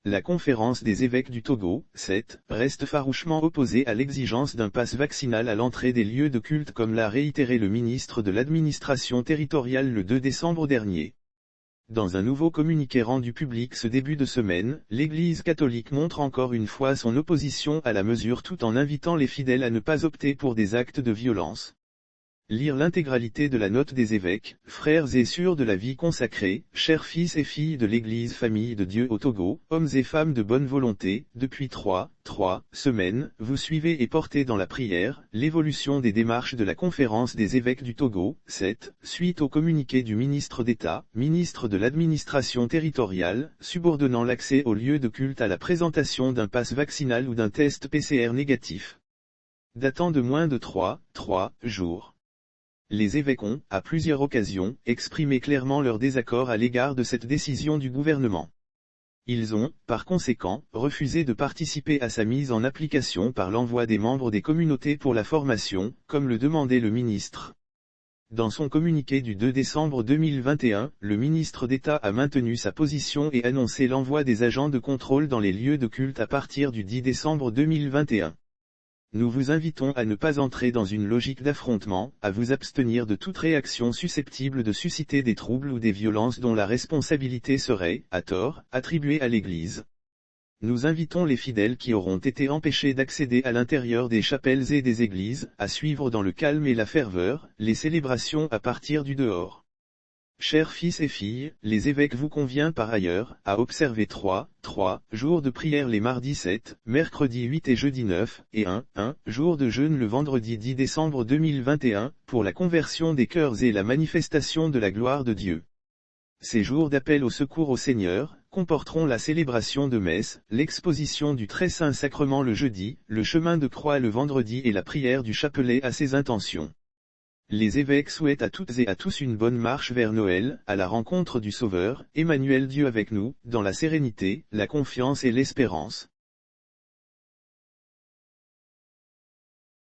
la conférence des évêques du Togo, 7, reste farouchement opposée à l'exigence d'un pass vaccinal à l'entrée des lieux de culte comme l'a réitéré le ministre de l'administration territoriale le 2 décembre dernier. Dans un nouveau communiqué rendu public ce début de semaine, l'Église catholique montre encore une fois son opposition à la mesure tout en invitant les fidèles à ne pas opter pour des actes de violence. Lire l'intégralité de la note des évêques, frères et sœurs de la vie consacrée, chers fils et filles de l'Église famille de Dieu au Togo, hommes et femmes de bonne volonté, depuis trois semaines, vous suivez et portez dans la prière, l'évolution des démarches de la conférence des évêques du Togo, 7, suite au communiqué du ministre d'État, ministre de l'administration territoriale, subordonnant l'accès aux lieux de culte à la présentation d'un pass vaccinal ou d'un test PCR négatif. Datant de moins de 3 jours. Les évêques ont, à plusieurs occasions, exprimé clairement leur désaccord à l'égard de cette décision du gouvernement. Ils ont, par conséquent, refusé de participer à sa mise en application par l'envoi des membres des communautés pour la formation, comme le demandait le ministre. Dans son communiqué du 2 décembre 2021, le ministre d'État a maintenu sa position et annoncé l'envoi des agents de contrôle dans les lieux de culte à partir du 10 décembre 2021. Nous vous invitons à ne pas entrer dans une logique d'affrontement, à vous abstenir de toute réaction susceptible de susciter des troubles ou des violences dont la responsabilité serait, à tort, attribuée à l'Église. Nous invitons les fidèles qui auront été empêchés d'accéder à l'intérieur des chapelles et des églises, à suivre dans le calme et la ferveur, les célébrations à partir du dehors. Chers fils et filles, les évêques vous convient par ailleurs, à observer 3 jours de prière les mardis 7, mercredi 8 et jeudi 9, et 1 jour de jeûne le vendredi 10 décembre 2021, pour la conversion des cœurs et la manifestation de la gloire de Dieu. Ces jours d'appel au secours au Seigneur, comporteront la célébration de messe, l'exposition du très saint sacrement le jeudi, le chemin de croix le vendredi et la prière du chapelet à ses intentions. Les évêques souhaitent à toutes et à tous une bonne marche vers Noël, à la rencontre du Sauveur, Emmanuel Dieu avec nous, dans la sérénité, la confiance et l'espérance.